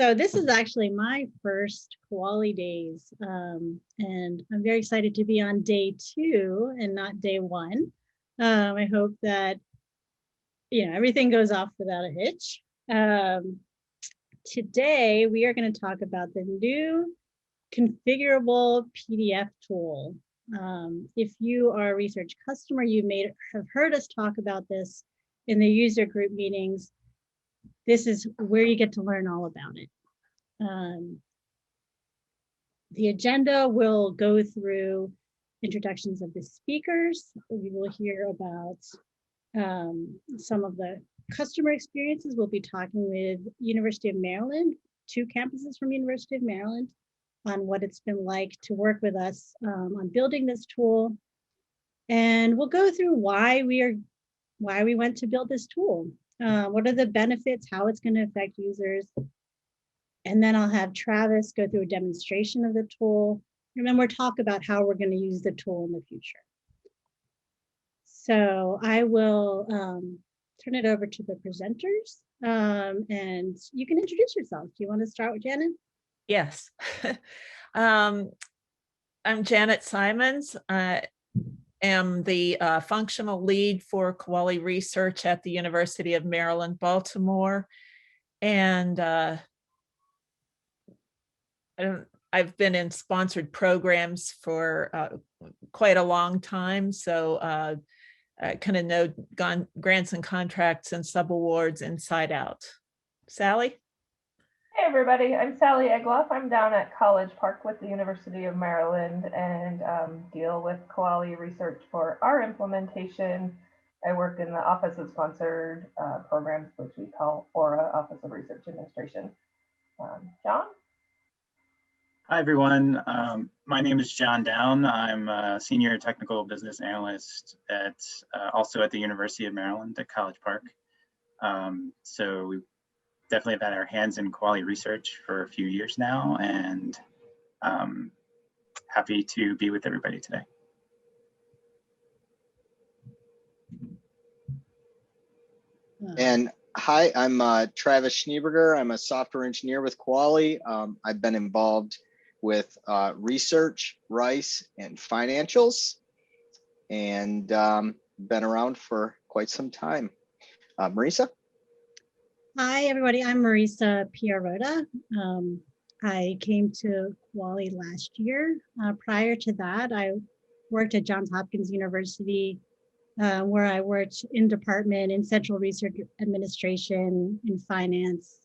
So this is actually my first Kuali days, and I'm very excited to be on day 2 and not day 1. I hope that everything goes off without a hitch. Today we are going to talk about the new configurable PDF tool. If you are a research customer, you may have heard us talk about this in the user group meetings. This is where you get to learn all about it. The agenda will go through introductions of the speakers. We will hear about some of the customer experiences. We'll be talking with University of Maryland, 2 campuses from University of Maryland, on what it's been like to work with us on building this tool. And we'll go through why we went to build this tool. What are the benefits, how it's going to affect users. And then I'll have Travis go through a demonstration of the tool. And then we'll talk about how we're going to use the tool in the future. So I will turn it over to the presenters, and you can introduce yourself. Do you want to start with Janet? Yes. I'm Janet Simons. I am the functional lead for Kuali research at the University of Maryland, Baltimore. And I've been in sponsored programs for quite a long time. So I kind of know grants and contracts and subawards inside out. Sally? Hey everybody, I'm Sally Egloff. I'm down at College Park with the University of Maryland and deal with Kuali research for our implementation. I work in the Office of Sponsored Programs, which we call ORA, Office of Research Administration. John? Hi everyone, my name is John Down. I'm a senior technical business analyst also at the University of Maryland at College Park. So we definitely have had our hands in Kuali research for a few years now, and happy to be with everybody today. And hi, I'm Travis Schneeberger. I'm a software engineer with Kuali. I've been involved with research, RICE, and financials, and been around for quite some time. Marisa? Hi, everybody. I'm Marisa Pierrota. I came to Kuali last year. Prior to that, I worked at Johns Hopkins University, where I worked in department in central research administration in finance.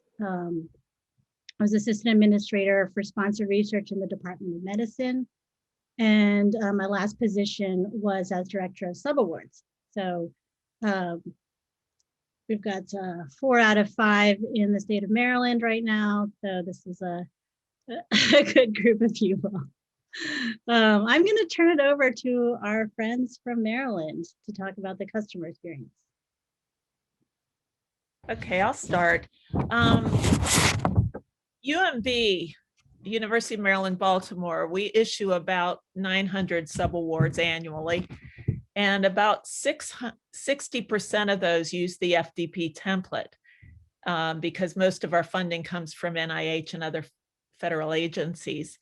I was assistant administrator for sponsored research in the Department of Medicine. And my last position was as director of Subawards. So we've got 4 out of 5 in the state of Maryland right now. So this is a good group of people. I'm going to turn it over to our friends from Maryland to talk about the customer experience. Okay, I'll start. UMB, University of Maryland, Baltimore, we issue about 900 subawards annually, and about 60% of those use the FDP template because most of our funding comes from NIH and other federal agencies.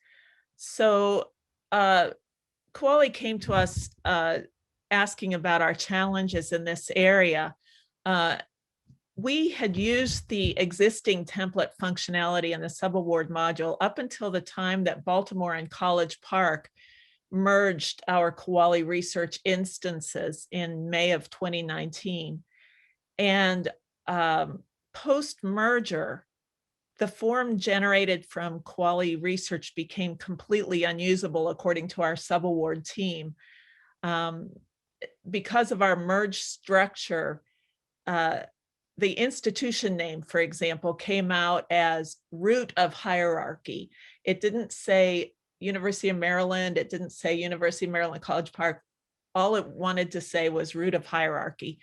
So Kuali came to us asking about our challenges in this area. We had used the existing template functionality in the subaward module up until the time that Baltimore and College Park merged our Kuali research instances in May of 2019. And post-merger, the form generated from Kuali research became completely unusable according to our subaward team. Because of our merged structure, the institution name, for example, came out as root of hierarchy. It didn't say University of Maryland. It didn't say University of Maryland College Park. All it wanted to say was root of hierarchy.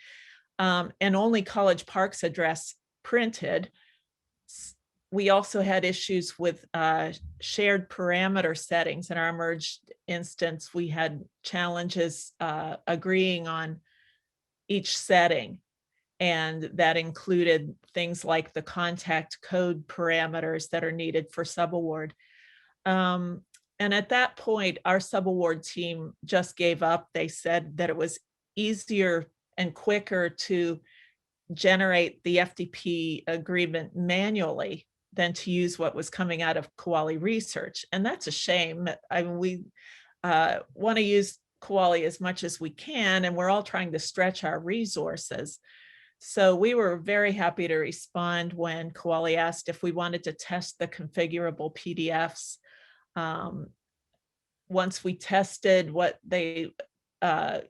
And only College Park's address printed. We also had issues with shared parameter settings in our merged instance. We had challenges agreeing on each setting. And that included things like the contact code parameters that are needed for subaward. And at that point, our subaward team just gave up. They said that it was easier and quicker to generate the FDP agreement manually than to use what was coming out of Kuali research. And that's a shame. I mean, we want to use Kuali as much as we can, and we're all trying to stretch our resources. So we were very happy to respond when Kuali asked if we wanted to test the configurable PDFs. Once we tested what they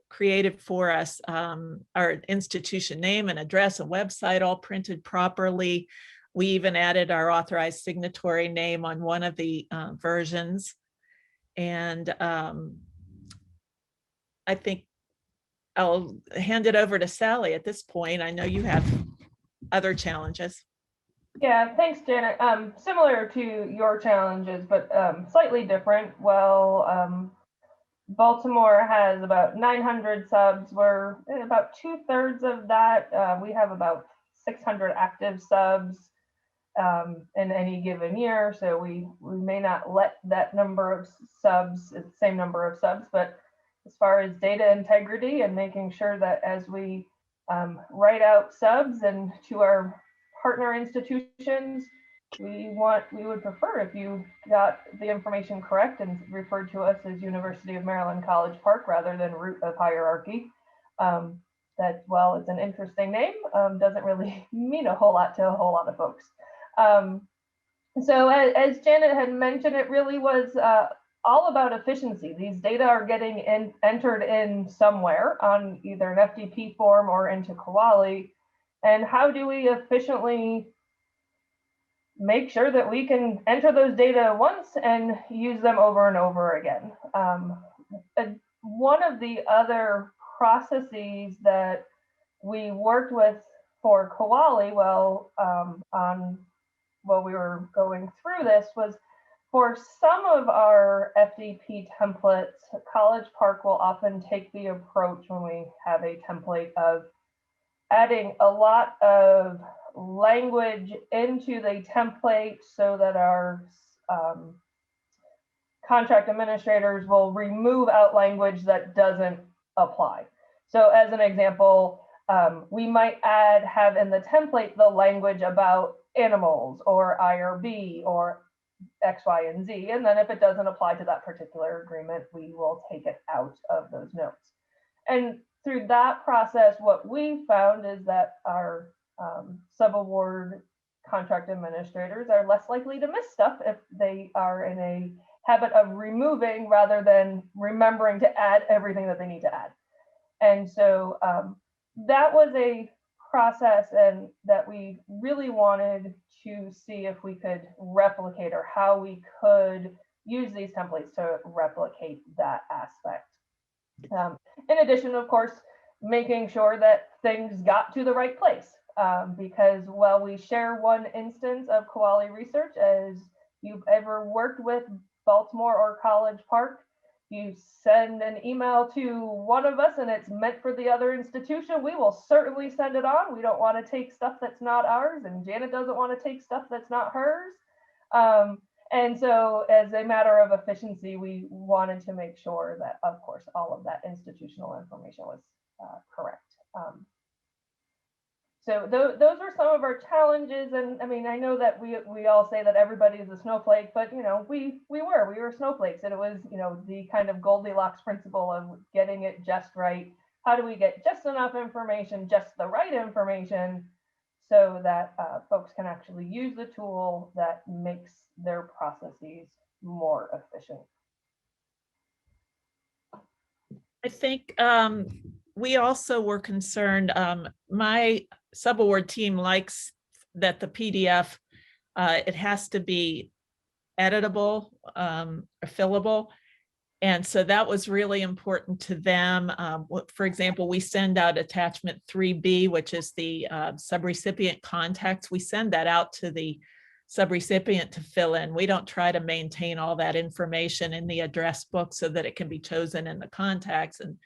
created for us, our institution name and address and website all printed properly. We even added our authorized signatory name on one of the versions. And I think I'll hand it over to Sally at this point. I know you have other challenges. Yeah, thanks, Janet. Similar to your challenges, but slightly different. Well, Baltimore has about 900 subs. We're about 2/3 of that. We have about 600 active subs in any given year. So we may not let that number of subs, the same number of subs, but as far as data integrity and making sure that as we write out subs and to our partner institutions, we would prefer if you got the information correct and referred to us as University of Maryland College Park rather than Root of Hierarchy. That, while it's an interesting name, doesn't really mean a whole lot to a whole lot of folks. So as Janet had mentioned, it really was all about efficiency. These data are getting entered in somewhere on either an FDP form or into Kuali. And how do we efficiently make sure that we can enter those data once and use them over and over again? One of the other processes that we worked with for Kuali while we were going through this was, for some of our FDP templates, College Park will often take the approach when we have a template of adding a lot of language into the template so that our contract administrators will remove out language that doesn't apply. So as an example, we might have in the template the language about animals or IRB or X, Y, and Z. And then if it doesn't apply to that particular agreement, we will take it out of those notes. And through that process, what we found is that our subaward contract administrators are less likely to miss stuff if they are in a habit of removing rather than remembering to add everything that they need to add. And so that was a process and that we really wanted to see if we could replicate, or how we could use these templates to replicate that aspect. In addition, of course, making sure that things got to the right place, because while we share one instance of Kuali research, as you've ever worked with Baltimore or College Park, you send an email to one of us and it's meant for the other institution, we will certainly send it on. We don't want to take stuff that's not ours, and Janet doesn't want to take stuff that's not hers. And so as a matter of efficiency, we wanted to make sure that, of course, all of that institutional information was correct. So those are some of our challenges. And I mean, I know that we all say that everybody is a snowflake, but you know, we were snowflakes, and it was, you know, the kind of Goldilocks principle of getting it just right. How do we get just enough information, just the right information, so that folks can actually use the tool that makes their processes more efficient? I think we also were concerned, my subaward team likes that the PDF, it has to be editable or fillable. And so that was really important to them. For example, we send out attachment 3B, which is the subrecipient contacts. We send that out to the subrecipient to fill in. We don't try to maintain all that information in the address book so that it can be chosen in the contacts. And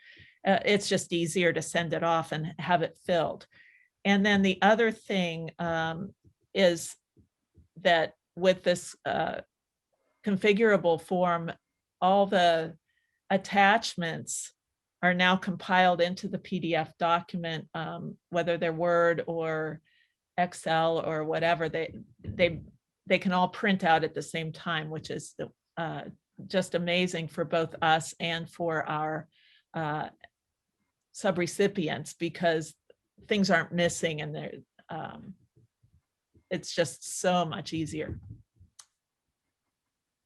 it's just easier to send it off and have it filled. And then the other thing is that with this configurable form, all the attachments are now compiled into the PDF document, whether they're Word or Excel or whatever. They can all print out at the same time, which is just amazing for both us and for our subrecipients, because things aren't missing, and it's just so much easier.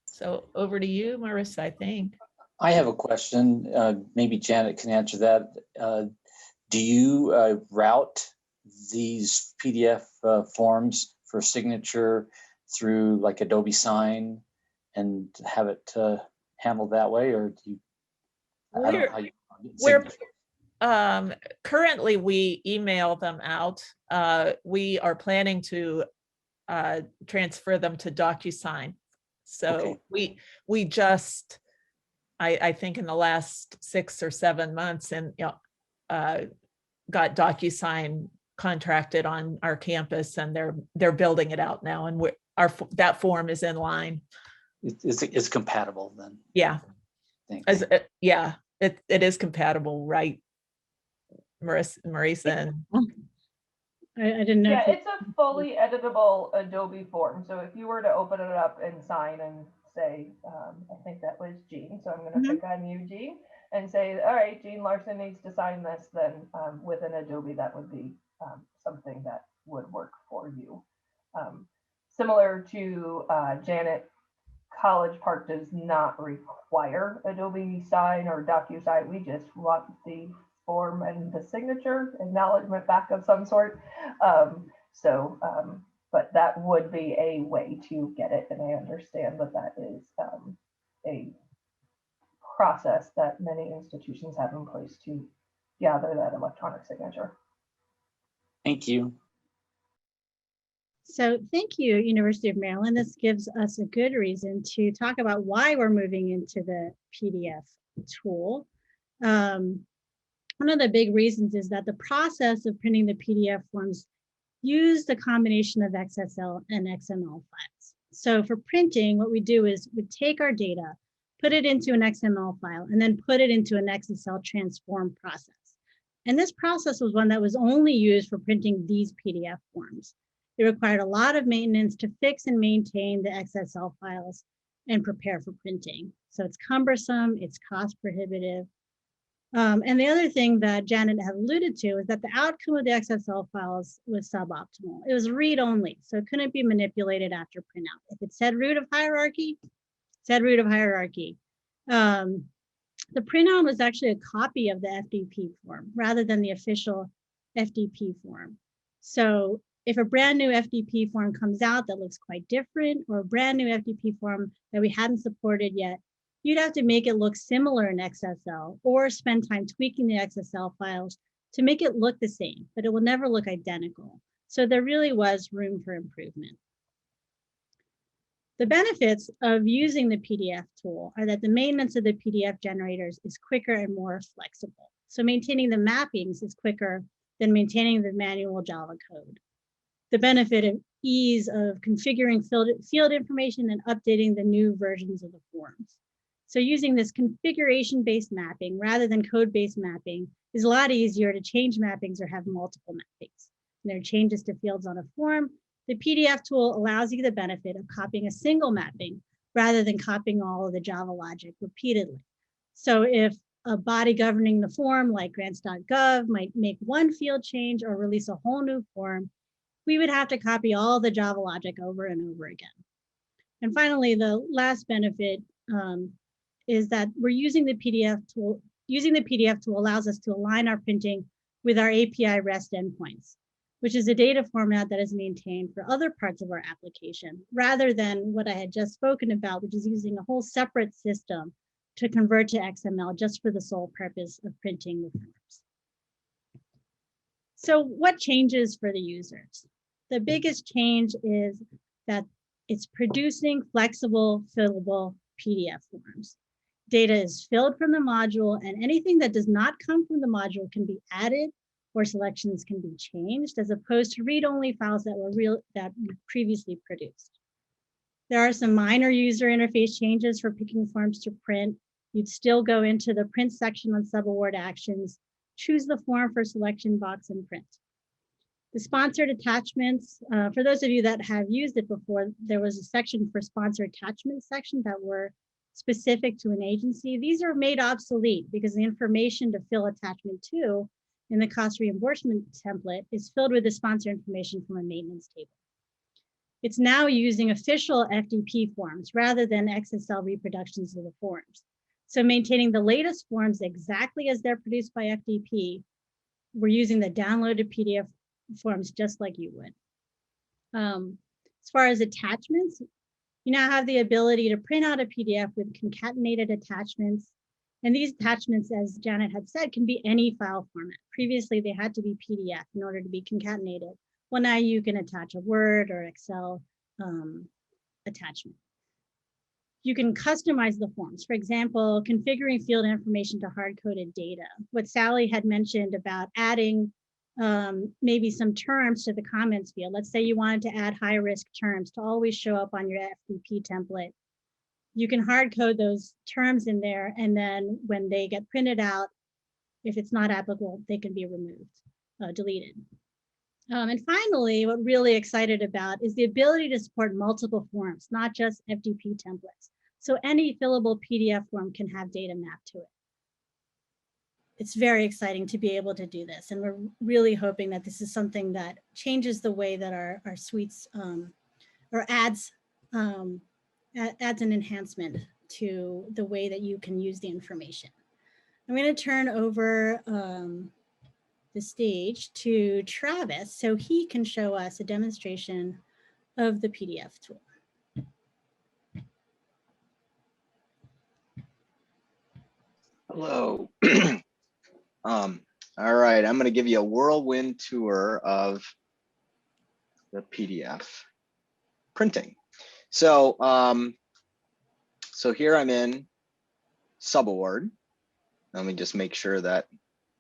So over to you, Marissa, I think. I have a question. Maybe Janet can answer that. Do you route these PDF forms for signature through like Adobe Sign and have it handled that way, or do you? I don't know how you Currently we email them out. We are planning to transfer them to DocuSign. So okay. we just, I think in the last 6 or 7 months, and got DocuSign contracted on our campus, and they're building it out now, and that form is in line. It's compatible then. Yeah. Thanks. Yeah, it is compatible, right, Marissa? I didn't know. Yeah, it's a fully editable Adobe form. So if you were to open it up and sign and say, I think that was Jean, so I'm going to pick on you, Jean, and say, all right, Jean Larson needs to sign this, then within Adobe, that would be something that would work for you. Similar to Janet, College Park does not require Adobe Sign or DocuSign. We just want the form and the signature acknowledgement back of some sort. But that would be a way to get it. And I understand that that is a process that many institutions have in place to gather that electronic signature. Thank you. So thank you, University of Maryland. This gives us a good reason to talk about why we're moving into the PDF tool. One of the big reasons is that the process of printing the PDF forms used a combination of XSL and XML files. So for printing, what we do is we take our data, put it into an XML file, and then put it into an XSL transform process. And this process was one that was only used for printing these PDF forms. It required a lot of maintenance to fix and maintain the XSL files and prepare for printing. So it's cumbersome, it's cost prohibitive. And the other thing that Janet had alluded to is that the outcome of the XSL files was suboptimal. It was read-only, so it couldn't be manipulated after printout. If it said root of hierarchy, it said root of hierarchy. The printout was actually a copy of the FDP form rather than the official FDP form. So if a brand new FDP form comes out that looks quite different, or a brand new FDP form that we hadn't supported yet, you'd have to make it look similar in XSL or spend time tweaking the XSL files to make it look the same, but it will never look identical. So there really was room for improvement. The benefits of using the PDF tool are that the maintenance of the PDF generators is quicker and more flexible. So maintaining the mappings is quicker than maintaining the manual Java code. The benefit of ease of configuring field information and updating the new versions of the forms. So using this configuration-based mapping rather than code-based mapping is a lot easier to change mappings or have multiple mappings. When there are changes to fields on a form, the PDF tool allows you the benefit of copying a single mapping rather than copying all of the Java logic repeatedly. So if a body governing the form like grants.gov might make one field change or release a whole new form, we would have to copy all the Java logic over and over again. And finally, the last benefit is that we're using the PDF tool. Using the PDF tool allows us to align our printing with our API REST endpoints, which is a data format that is maintained for other parts of our application, rather than what I had just spoken about, which is using a whole separate system to convert to XML just for the sole purpose of printing the forms. So what changes for the users? The biggest change is that it's producing flexible, fillable PDF forms. Data is filled from the module, and anything that does not come from the module can be added or selections can be changed, as opposed to read-only files that were previously produced. There are some minor user interface changes for picking forms to print. You'd still go into the print section on Subaward Actions, choose the form for selection box and print. The sponsored attachments, for those of you that have used it before, there was a section for sponsored attachments section that were specific to an agency. These are made obsolete because the information to fill attachment 2 in the cost reimbursement template is filled with the sponsor information from a maintenance table. It's now using official FDP forms rather than XSL reproductions of the forms. So maintaining the latest forms exactly as they're produced by FDP, we're using the downloaded PDF forms just like you would. As far as attachments, you now have the ability to print out a PDF with concatenated attachments. And these attachments, as Janet had said, can be any file format. Previously, they had to be PDF in order to be concatenated. Well, now you can attach a Word or Excel attachment. You can customize the forms. For example, configuring field information to hard-coded data. What Sally had mentioned about adding maybe some terms to the comments field. Let's say you wanted to add high-risk terms to always show up on your FDP template. You can hard code those terms in there, and then when they get printed out, if it's not applicable, they can be removed, deleted. And finally, what we're really excited about is the ability to support multiple forms, not just FDP templates. So any fillable PDF form can have data mapped to it. It's very exciting to be able to do this. And we're really hoping that this is something that changes the way that our suites or adds an enhancement to the way that you can use the information. I'm going to turn over the stage to Travis so he can show us a demonstration of the PDF tool. Hello. All right, I'm going to give you a whirlwind tour of the PDF printing. So, so here I'm in Subaward. Let me just make sure that I'm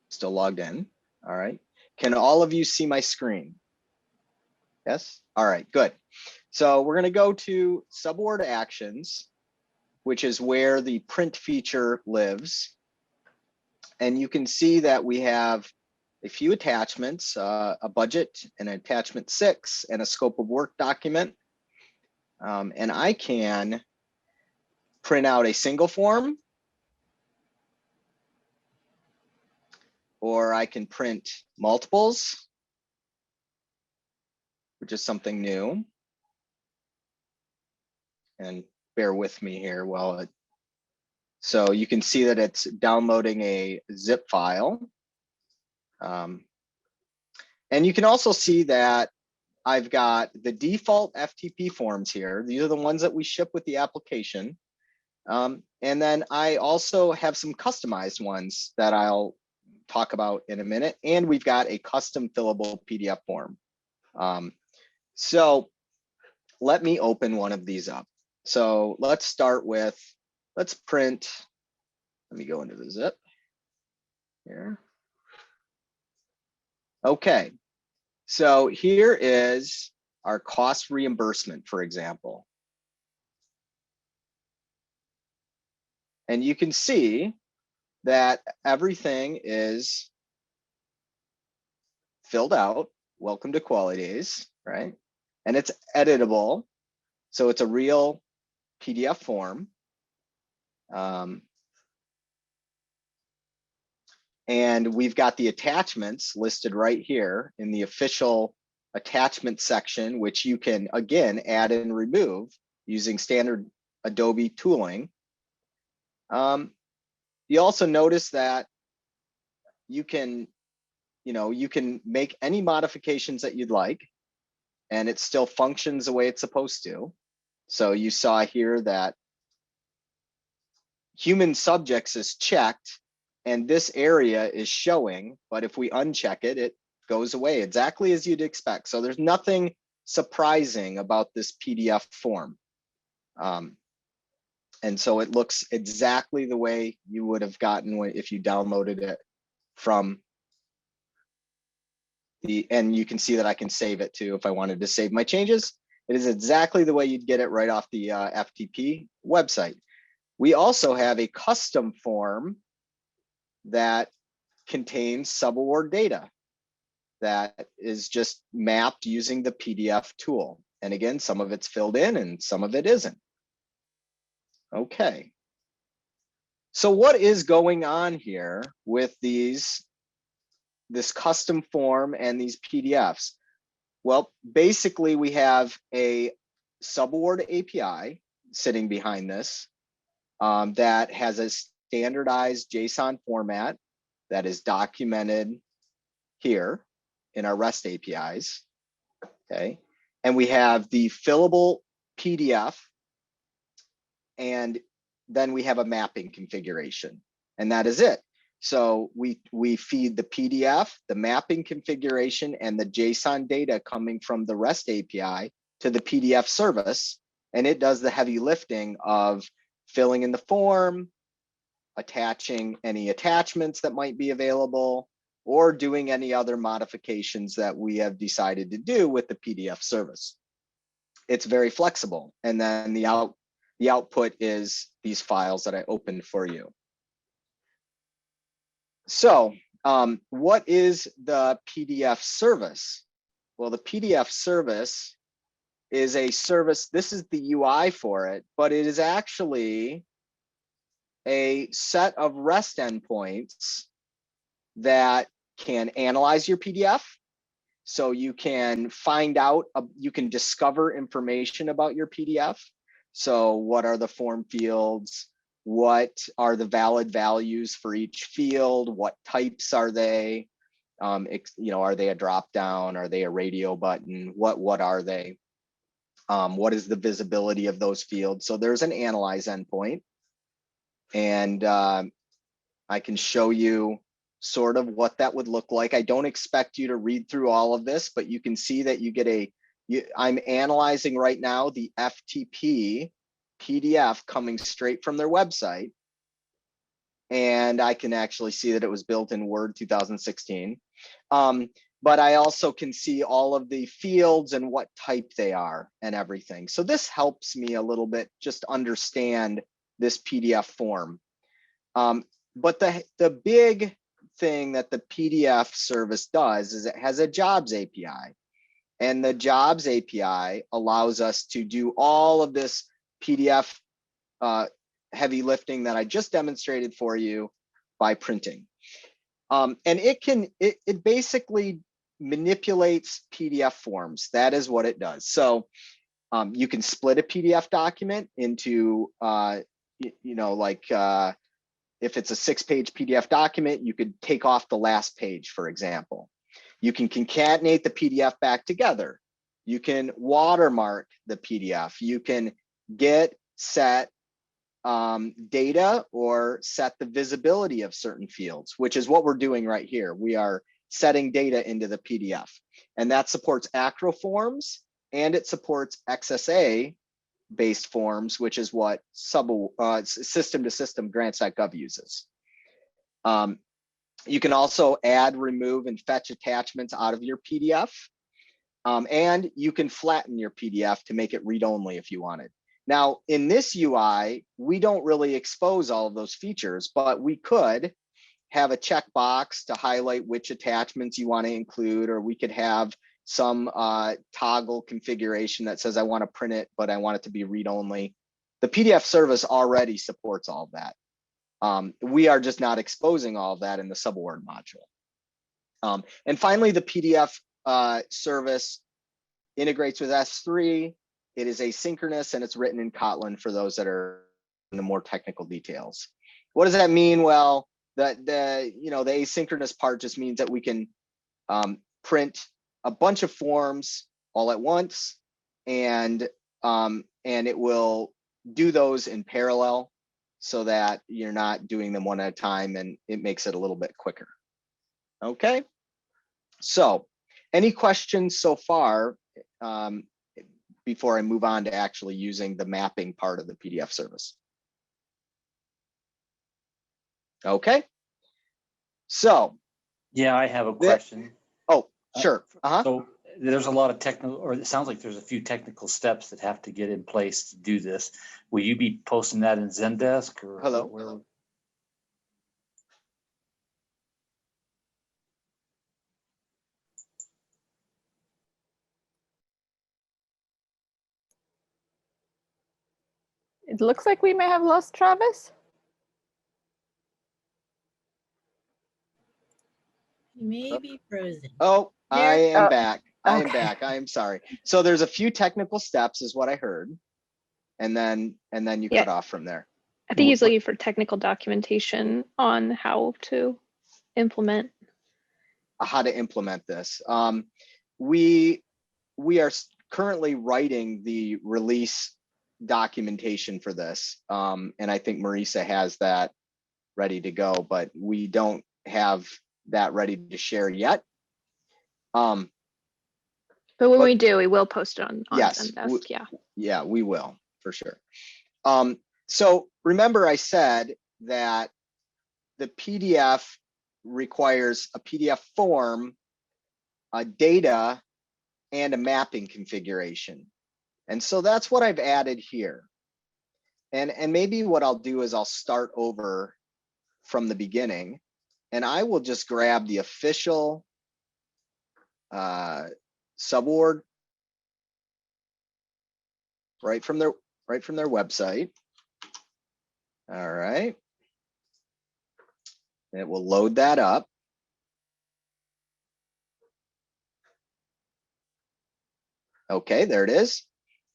still logged in. All right. Can all of you see my screen? Yes? All right, good. So we're going to go to Subaward Actions, which is where the print feature lives. And you can see that we have a few attachments, a budget, an attachment 6, and a scope of work document. And I can print out a single form, or I can print multiples, which is something new. And bear with me here while it, so you can see that it's downloading a zip file. And you can also see that I've got the default FTP forms here. These are the ones that we ship with the application. And then I also have some customized ones that I'll talk about in a minute. And we've got a custom fillable PDF form. So let me open one of these up. So let's start with, let's print, let me go into the zip here. Okay, so here is our cost reimbursement, for example. And you can see that everything is filled out. Welcome to Kuali Days, right? And it's editable. So it's a real PDF form. And we've got the attachments listed right here in the official attachment section, which you can, again, add and remove using standard Adobe tooling. You also notice that you can, you can make any modifications that you'd like, and it still functions the way it's supposed to. So you saw here that human subjects is checked, and this area is showing, but if we uncheck it, it goes away exactly as you'd expect. So there's nothing surprising about this PDF form. And so it looks exactly the way you would have gotten if you downloaded it from and you can see that I can save it too if I wanted to save my changes. It is exactly the way you'd get it right off the FTP website. We also have a custom form that contains subaward data that is just mapped using the PDF tool. And again, some of it's filled in and some of it isn't. Okay. So what is going on here with this custom form and these PDFs? Well, basically we have a Subaward API sitting behind this that has a standardized JSON format that is documented here in our REST APIs, okay? And we have the fillable PDF, and then we have a mapping configuration, and that is it. So we feed the PDF, the mapping configuration, and the JSON data coming from the REST API to the PDF service, and it does the heavy lifting of filling in the form, attaching any attachments that might be available, or doing any other modifications that we have decided to do with the PDF service. It's very flexible, and then the output is these files that I opened for you. So what is the PDF service? Well, the PDF service is a service, this is the UI for it, but it is actually a set of REST endpoints that can analyze your PDF. So you can find out, you can discover information about your PDF. So what are the form fields? What are the valid values for each field? What types are they? Are they a drop down? Are they a radio button? What are they? What is the visibility of those fields? So there's an analyze endpoint, and I can show you sort of what that would look like. I don't expect you to read through all of this, but you can see that you get I'm analyzing right now the FTP PDF coming straight from their website. And I can actually see that it was built in Word 2016. But I also can see all of the fields and what type they are and everything. So this helps me a little bit just understand this PDF form. But the big thing that the PDF service does is it has a jobs API. And the jobs API allows us to do all of this PDF heavy lifting that I just demonstrated for you by printing. And it basically manipulates PDF forms. That is what it does. So you can split a PDF document into, if it's a 6-page PDF document, you could take off the last page, for example. You can concatenate the PDF back together. You can watermark the PDF. You can set data or set the visibility of certain fields, which is what we're doing right here. We are setting data into the PDF, and that supports ACRO forms, and it supports XSA based forms, which is what system to system grants.gov uses. You can also add, remove, and fetch attachments out of your PDF. And you can flatten your PDF to make it read-only if you wanted. Now, in this UI, we don't really expose all of those features, but we could have a checkbox to highlight which attachments you want to include, or we could have some toggle configuration that says I want to print it, but I want it to be read-only. The PDF service already supports all of that. We are just not exposing all of that in the Subaward module. And finally, the PDF service integrates with S3. It is asynchronous, and it's written in Kotlin for those that are in the more technical details. What does that mean? Well, the asynchronous part just means that we can print a bunch of forms all at once, and it will do those in parallel so that you're not doing them one at a time, and it makes it a little bit quicker. Okay, so any questions so far before I move on to actually using the mapping part of the PDF service? Okay, so Yeah, I have a question. Oh, Sure. So there's a lot of technical, or it sounds like there's a few technical steps that have to get in place to do this. Will you be posting that in Zendesk or? Hello? where? It looks like we may have lost Travis. Maybe frozen. Oh, I There- am Oh, back. I am okay. back. I am sorry. So there's a few technical steps is what I heard. And then you Yeah. cut off from there. I think he's looking for technical documentation on how to implement. How to implement this. We are currently writing the release documentation for this. And I think Marisa has that ready to go, but we don't have that ready to share yet. But when But- we do, we will post it on Yes, Zendesk. Yeah. Yeah, we will for sure. So remember I said that the PDF requires a PDF form, a data, and a mapping configuration. And so that's what I've added here. And maybe what I'll do is I'll start over from the beginning, and I will just grab the official Subaward right from their website. All right. It will load that up. Okay, there it is.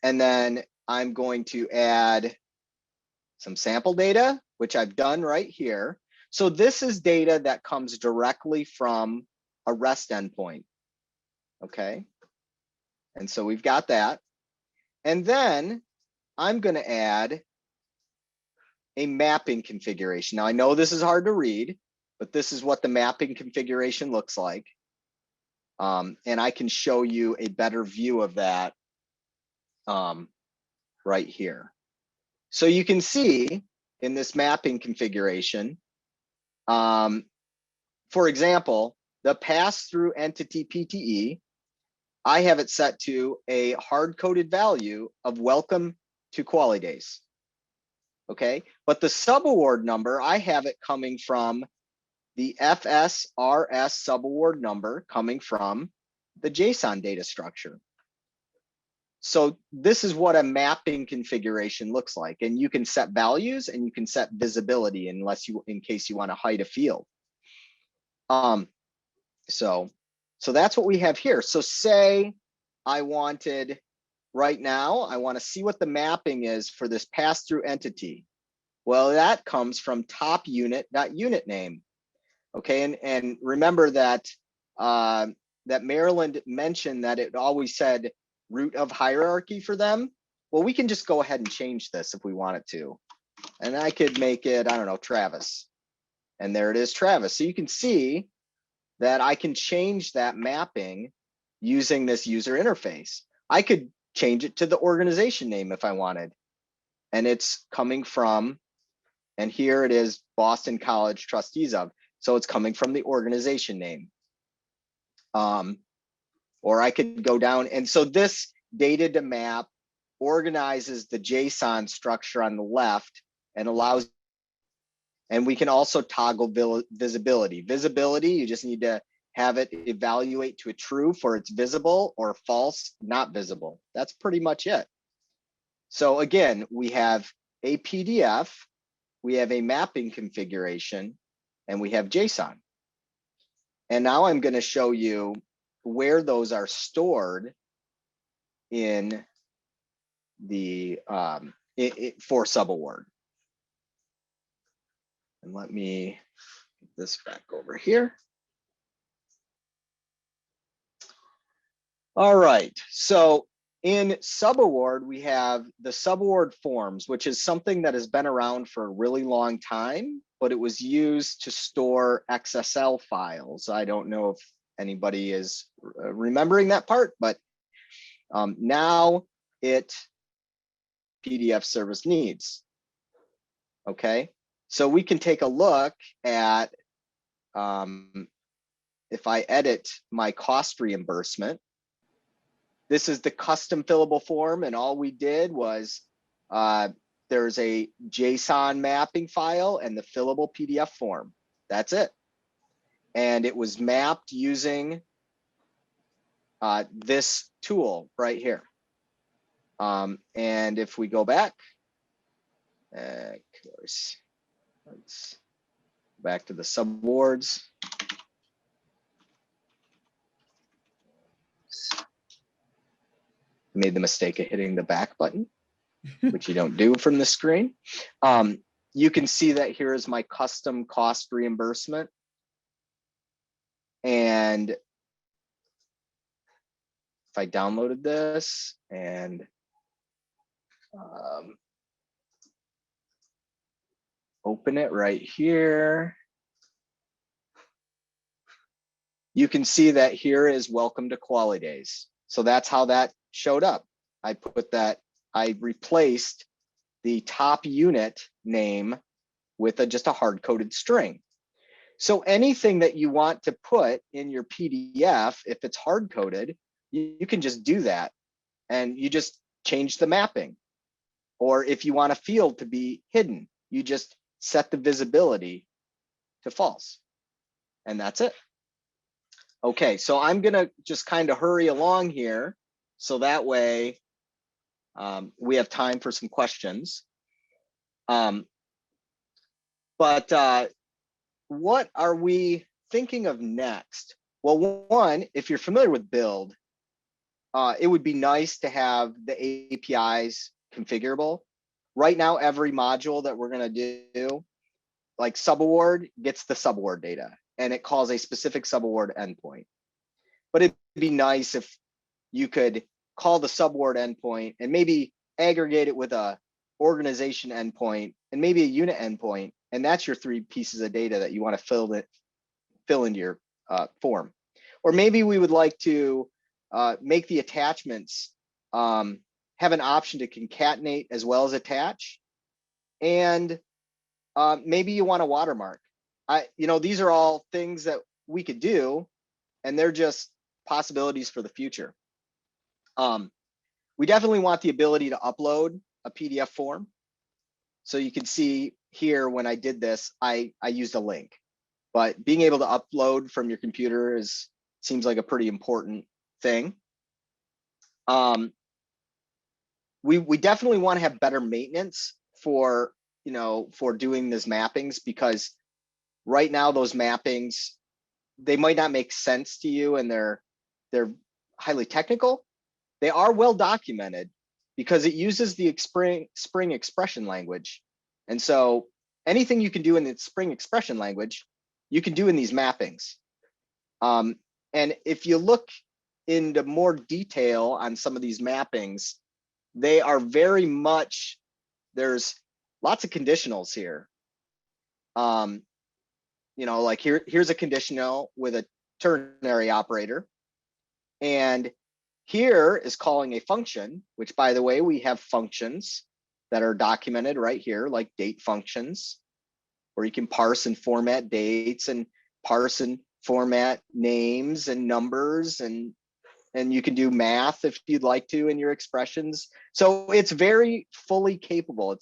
And then I'm going to add some sample data, which I've done right here. So this is data that comes directly from a REST endpoint. Okay. And so we've got that. And then I'm going to add a mapping configuration. Now I know this is hard to read, but this is what the mapping configuration looks like. And I can show you a better view of that right here. So you can see in this mapping configuration, for example, the pass-through entity PTE, I have it set to a hard-coded value of welcome to Kuali days. Okay, but the subaward number, I have it coming from the FSRS subaward number coming from the JSON data structure. So this is what a mapping configuration looks like. And you can set values and you can set visibility in case you want to hide a field. So that's what we have here. So say I wanted right now, I want to see what the mapping is for this pass-through entity. Well, that comes from top unit.unit name. Okay, and remember that that Maryland mentioned that it always said root of hierarchy for them. Well, we can just go ahead and change this if we wanted to. And I could make it, I don't know, Travis. And there it is, Travis. So you can see that I can change that mapping using this user interface. I could change it to the organization name if I wanted. And it's coming from, and here it is, Boston College Trustees of. So it's coming from the organization name. Or I could go down. And so this data to map organizes the JSON structure on the left and allows, and we can also toggle visibility. Visibility, you just need to have it evaluate to a true for it's visible or false, not visible. That's pretty much it. So again, we have a PDF, we have a mapping configuration, and we have JSON. And now I'm going to show you where those are stored in the for Subaward. And let me get this back over here. All right, so in Subaward, we have the Subaward forms, which is something that has been around for a really long time, but it was used to store XSL files. I don't know if anybody is remembering that part, but now it PDF service needs. Okay, so we can take a look at if I edit my cost reimbursement, this is the custom fillable form, and all we did was there's a JSON mapping file and the fillable PDF form. That's it. And it was mapped using this tool right here. And if we go back, of course, let's go back to the subawards. Made the mistake of hitting the back button, which you don't do from the screen. You can see that here is my custom cost reimbursement. And if I downloaded this and open it right here, you can see that here is welcome to Kuali Days. So that's how that showed up. I put that, I replaced the top unit name with just a hard-coded string. So anything that you want to put in your PDF, if it's hard-coded, you can just do that. And you just change the mapping. Or if you want a field to be hidden, you just set the visibility to false. And that's it. Okay, so I'm gonna just kind of hurry along here, so that way we have time for some questions. But what are we thinking of next? Well, one, if you're familiar with Build, it would be nice to have the APIs configurable. Right now, every module that we're gonna do, like Subaward, gets the Subaward data, and it calls a specific Subaward endpoint. But it'd be nice if you could call the Subaward endpoint and maybe aggregate it with a organization endpoint and maybe a unit endpoint, and that's your 3 pieces of data that you want to fill into your form. Or maybe we would like to make the attachments have an option to concatenate as well as attach, and maybe you want a watermark. These are all things that we could do, and they're just possibilities for the future. We definitely want the ability to upload a PDF form. So you can see here when I did this, I used a link, but being able to upload from your computer seems like a pretty important thing. We definitely want to have better maintenance for doing these mappings, because right now those mappings, they might not make sense to you, and they're highly technical. They are well documented because it uses the Spring expression language. And so anything you can do in the Spring expression language, you can do in these mappings. And if you look into more detail on some of these mappings, they are very much, there's lots of conditionals here. Like here's a conditional with a ternary operator. And here is calling a function, which, by the way, we have functions that are documented right here, like date functions, where you can parse and format dates and parse and format names and numbers, and you can do math if you'd like to in your expressions. So it's very fully capable.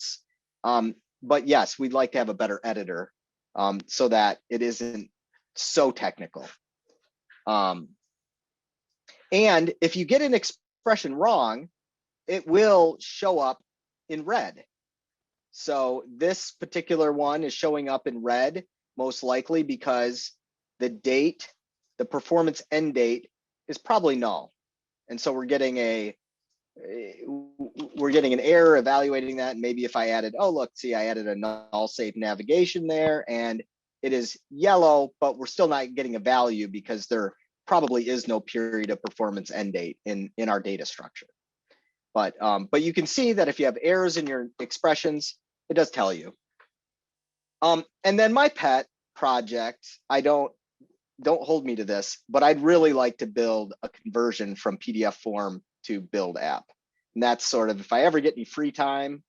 But yes, we'd like to have a better editor so that it isn't so technical. And if you get an expression wrong, it will show up in red. So this particular one is showing up in red, most likely because the date, the performance end date, is probably null. And so we're getting an error evaluating that. And maybe if I added, oh, look, see, I added a null safe navigation there, and it is yellow, but we're still not getting a value because there probably is no period of performance end date in our data structure. But you can see that if you have errors in your expressions, it does tell you. And then my pet project, don't hold me to this, but I'd really like to build a conversion from PDF form to build app. And that's sort of, if I ever get any free time,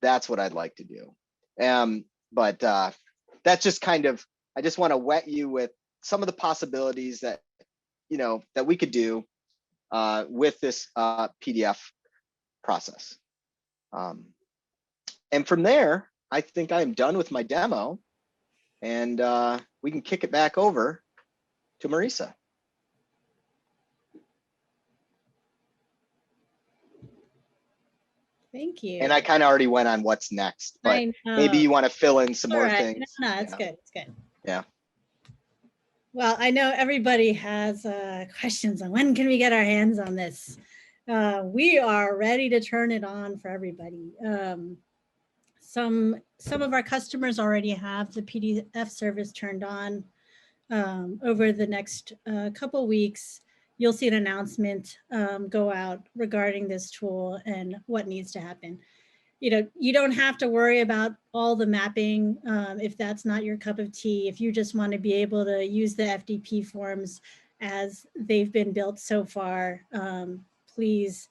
that's what I'd like to do. But that's just kind of, I just want to whet you with some of the possibilities that, that we could do with this PDF process. And from there, I think I'm done with my demo, and we can kick it back over to Marisa. Thank you. And I kind of already went on what's next, but I maybe know. you want to fill in some All more right. things. No, it's Yeah. good. It's good. Yeah. Well, I know everybody has questions on when can we get our hands on this. We are ready to turn it on for everybody. Some of our customers already have the PDF service turned on. Over the next couple weeks, you'll see an announcement go out regarding this tool and what needs to happen. You don't have to worry about all the mapping if that's not your cup of tea. If you just want to be able to use the FDP forms as they've been built so far, please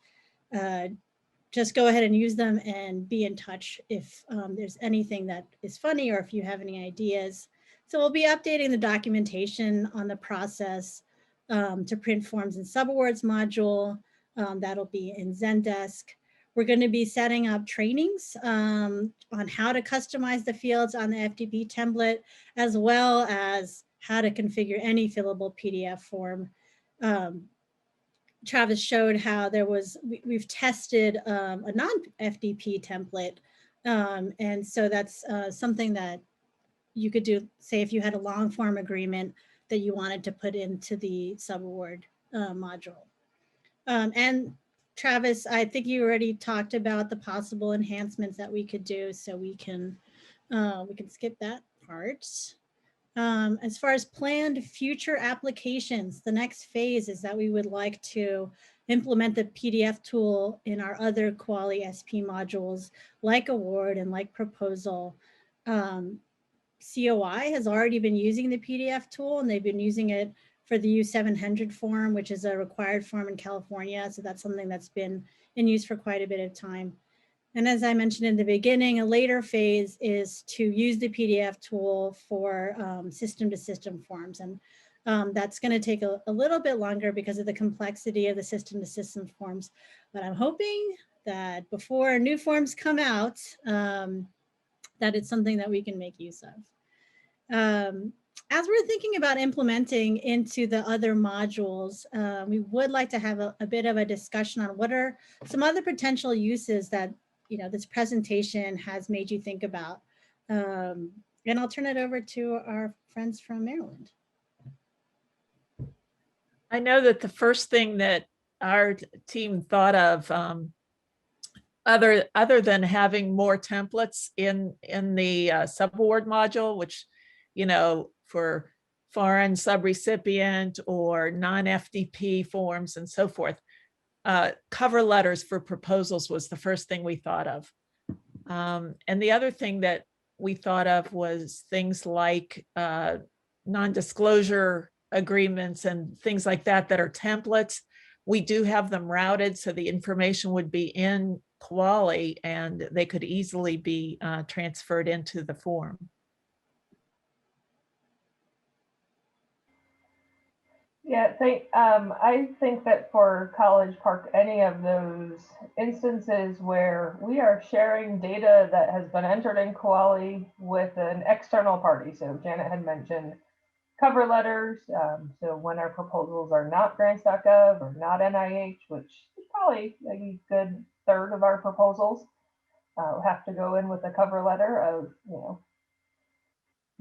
just go ahead and use them and be in touch if there's anything that is funny or if you have any ideas. So we'll be updating the documentation on the process to print forms in Subawards module. That'll be in Zendesk. We're going to be setting up trainings on how to customize the fields on the FDP template, as well as how to configure any fillable PDF form. Travis showed how we've tested a non-FDP template. And so that's something that you could do, say if you had a long form agreement that you wanted to put into the Subaward module. And Travis, I think you already talked about the possible enhancements that we could do, so we can skip that part. As far as planned future applications, the next phase is that we would like to implement the PDF tool in our other Kuali SP modules like award and like proposal. COI has already been using the PDF tool, and they've been using it for the U700 form, which is a required form in California. So that's something that's been in use for quite a bit of time. And as I mentioned in the beginning, a later phase is to use the PDF tool for system-to-system forms. And that's going to take a little bit longer because of the complexity of the system-to-system forms. But I'm hoping that before new forms come out, that it's something that we can make use of. As we're thinking about implementing into the other modules, we would like to have a bit of a discussion on what are some other potential uses that this presentation has made you think about. And I'll turn it over to our friends from Maryland. I know that the first thing that our team thought of, other than having more templates in the subaward module, which, for foreign subrecipient or non-FDP forms and so forth, cover letters for proposals was the first thing we thought of. And the other thing that we thought of was things like non-disclosure agreements and things like that are templates. We do have them routed so the information would be in Kuali and they could easily be transferred into the form. Yeah, I think that for College Park, any of those instances where we are sharing data that has been entered in Kuali with an external party. So Janet had mentioned cover letters. So when our proposals are not grants.gov or not NIH, which is probably a good third of our proposals, have to go in with a cover letter of,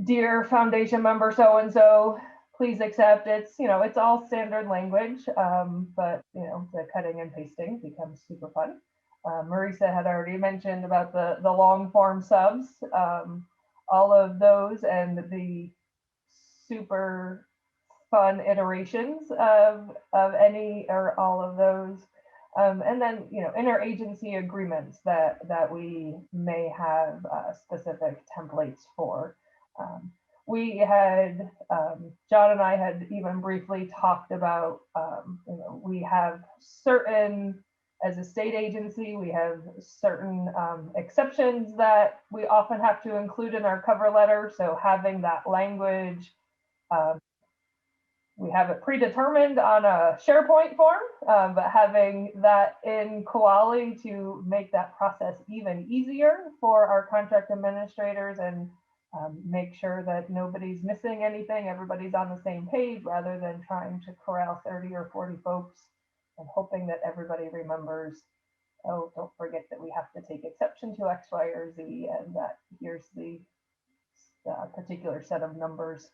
dear foundation member so-and-so, please accept. It's all standard language, but the cutting and pasting becomes super fun. Marisa had already mentioned about the long form subs, all of those and the super fun iterations of any or all of those. And then, interagency agreements that we may have specific templates for. We had, John and I had even briefly talked about, we have certain, as a state agency, we have certain exceptions that we often have to include in our cover letter. So having that language we have it predetermined on a SharePoint form, but having that in Kuali to make that process even easier for our contract administrators and make sure that nobody's missing anything, everybody's on the same page rather than trying to corral 30 or 40 folks and hoping that everybody remembers, oh, don't forget that we have to take exception to X, Y, or Z, and that here's the particular set of numbers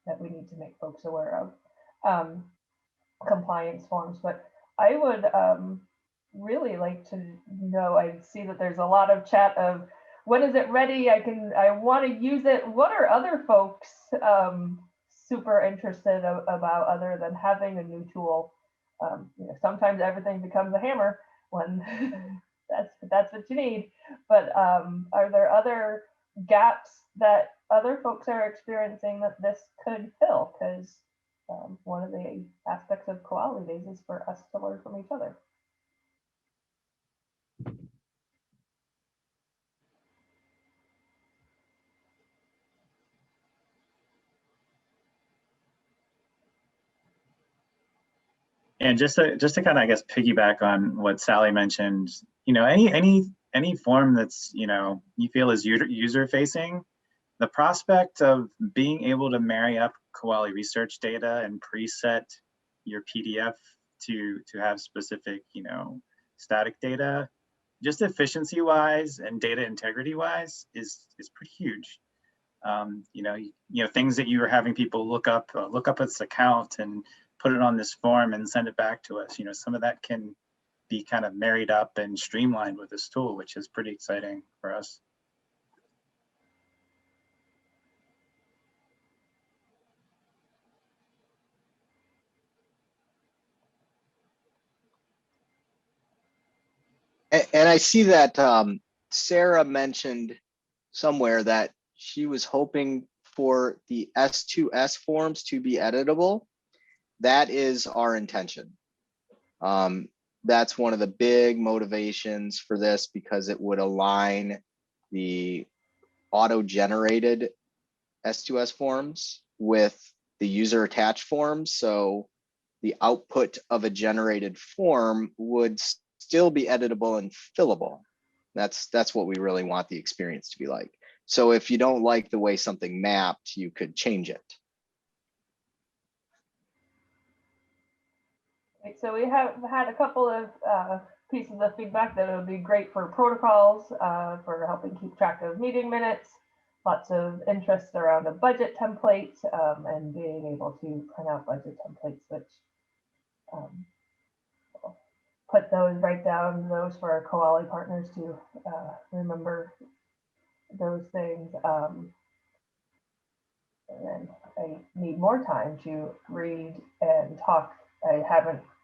that we need to make folks aware of. Compliance forms, but I would really like to know, I see that there's a lot of chat of when is it ready? I want to use it. What are other folks super interested about other than having a new tool? You know, sometimes everything becomes a hammer when that's what you need. But are there other gaps that other folks are experiencing that this could fill? Because one of the aspects of Kuali Days is for us to learn from each other. And just to kind of, I guess, piggyback on what Sally mentioned, you know, any form that's, you know, you feel is user facing, the prospect of being able to marry up Kuali research data and preset your PDF to have specific, you know, static data, just efficiency wise and data integrity wise is pretty huge. You know, things that you were having people look up its account and put it on this form and send it back to us. You know, some of that can be kind of married up and streamlined with this tool, which is pretty exciting for us. And I see that Sarah mentioned somewhere that she was hoping for the S2S forms to be editable. That is our intention. That's one of the big motivations for this, because it would align the auto-generated S2S forms with the user attached forms. So the output of a generated form would still be editable and fillable. That's what we really want the experience to be like. So if you don't like the way something mapped, you could change it. So we have had a couple of pieces of feedback that it would be great for protocols, for helping keep track of meeting minutes, lots of interest around a budget template, and being able to print out budget templates, which put those, write down those for our Kuali partners to remember those things. And I need more time to read and talk.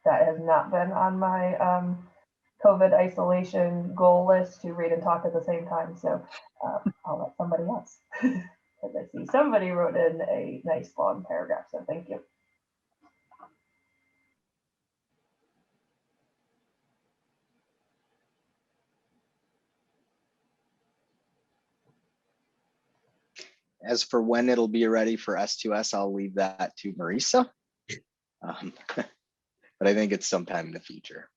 That has not been on my COVID isolation goal list, to read and talk at the same time. So I'll let somebody else, because I see somebody wrote in a nice long paragraph. So thank you. As for when it'll be ready for S2S, I'll leave that to Marisa. But I think it's sometime in the future.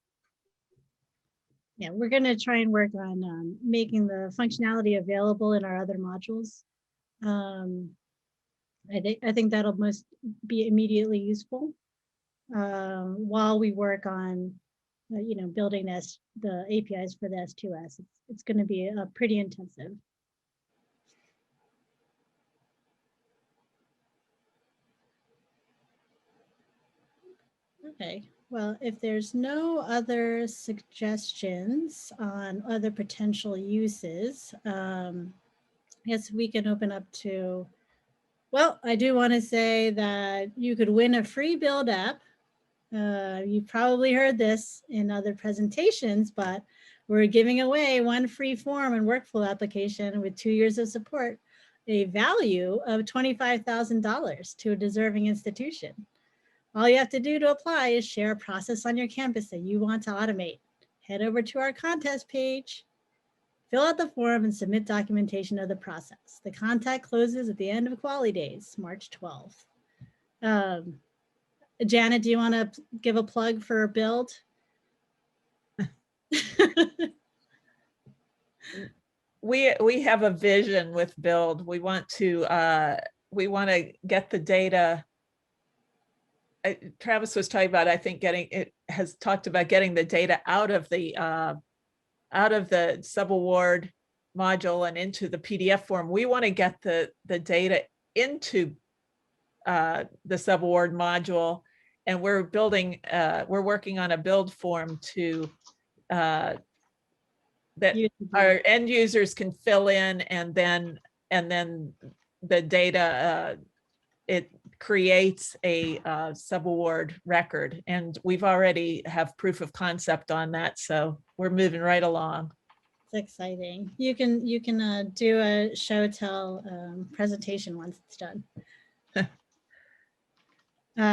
Yeah, we're going to try and work on making the functionality available in our other modules. I think that'll most be immediately useful while we work on, you know, building the APIs for the S2S. It's going to be pretty intensive. Okay, well, if there's no other suggestions on other potential uses, I guess we can open up to, well, I do want to say that you could win a free build app. You've probably heard this in other presentations, but we're giving away one free form and workflow application with 2 years of support, a value of $25,000 to a deserving institution. All you have to do to apply is share a process on your campus that you want to automate. Head over to our contest page, fill out the form, and submit documentation of the process. The contact closes at the end of Kuali Days, March 12th. Janet, do you want to give a plug for Build? We have a vision with Build. We want to get the data. Travis was talking about, I think has talked about getting the data out of the subaward module and into the PDF form. We want to get the data into the subaward module, and we're working on a build form to that our end users can fill in, and then the data, it creates a subaward record, and we've already have proof of concept on that, so we're moving right along. It's exciting. You can do a show tell presentation once it's done.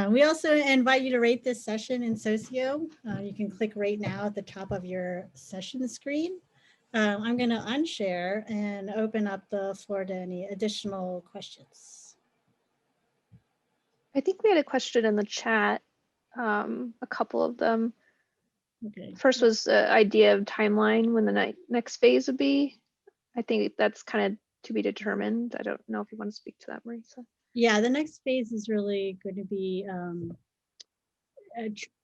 We also invite you to rate this session in Socio. You can click right now at the top of your session screen. I'm going to unshare and open up the floor to any additional questions. I think we had a question in the chat, a couple of them. Okay. First was the idea of timeline when the next phase would be. I think that's kind of to be determined. I don't know if you want to speak to that, Marisa. Yeah, the next phase is really going to be,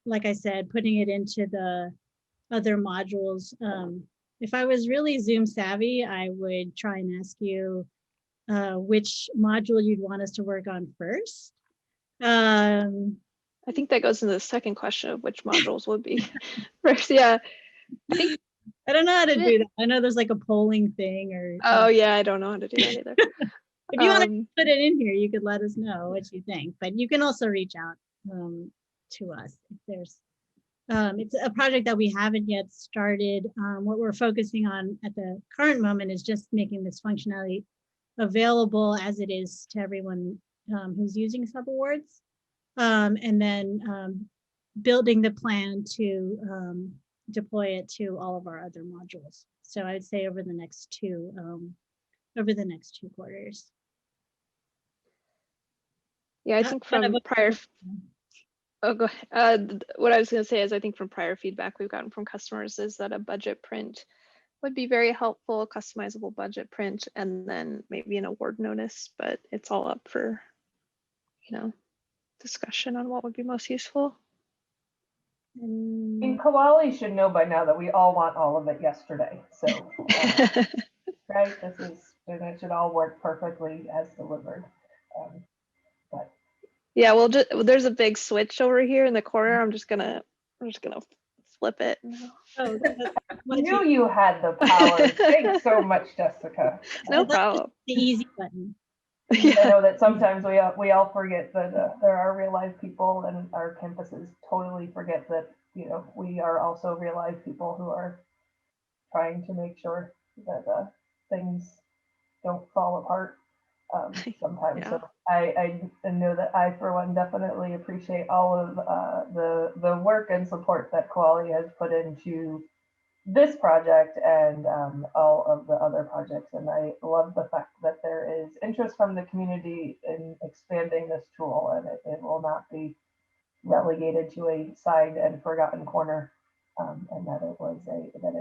like I said, putting it into the other modules. If I was really Zoom savvy, I would try and ask you which module you'd want us to work on first. I think that goes into the second question of which modules would be first. Yeah. I don't know how to do that. I know there's like a polling thing or. Oh yeah, I don't know how to do that either. If you want to put it in here, you could let us know what you think, but you can also reach out to us if there's. It's a project that we haven't yet started. What we're focusing on at the current moment is just making this functionality available as it is to everyone who's using subawards, and then building the plan to deploy it to all of our other modules. So I'd say over the next two quarters. Yeah, I think from prior. Oh, go ahead. What I was going to say is I think from prior feedback we've gotten from customers is that a budget print would be very helpful, a customizable budget print, and then maybe an award notice, but it's all up for, discussion on what would be most useful. And Kuali should know by now that we all want all of it yesterday. So, right, it should all work perfectly as delivered. But yeah, well, there's a big switch over here in the corner. I'm just gonna flip it. Oh, I knew you had the power. Thanks so much, Jessica. No problem. The easy button. Yeah. I know that sometimes we all forget that there are real life people, and our campuses totally forget that we are also real life people who are trying to make sure that things don't fall apart sometimes. Yeah. So I know that I, for one, definitely appreciate all of the work and support that Kuali has put into this project and all of the other projects. And I love the fact that there is interest from the community in expanding this tool, and it will not be relegated to a side and forgotten corner, and that it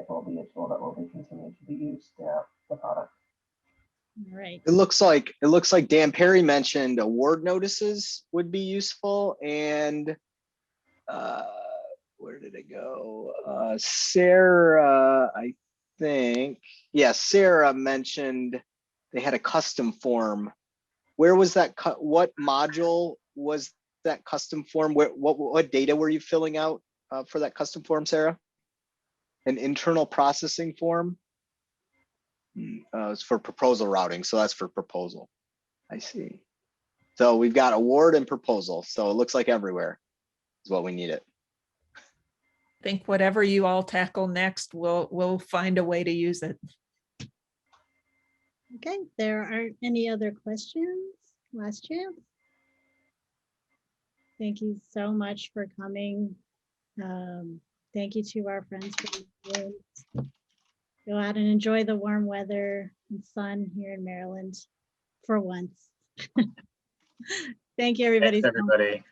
will be a tool that will be continued to be used throughout the product. Right. It looks like Dan Perry mentioned award notices would be useful, and where did it go? Sarah, I think. Yeah, Sarah mentioned they had a custom form. Where was that? What module was that custom form? What data were you filling out for that custom form, Sarah? An internal processing form? It's for proposal routing, so that's for proposal. I see. So we've got award and proposal, so it looks like everywhere is what we need it. I think whatever you all tackle next, we'll find a way to use it. Okay, there aren't any other questions. Last chance. Thank you so much for coming. Thank you to our friends from Maryland. Go out and enjoy the warm weather and sun here in Maryland for once. Thank you, everybody. Thanks, everybody.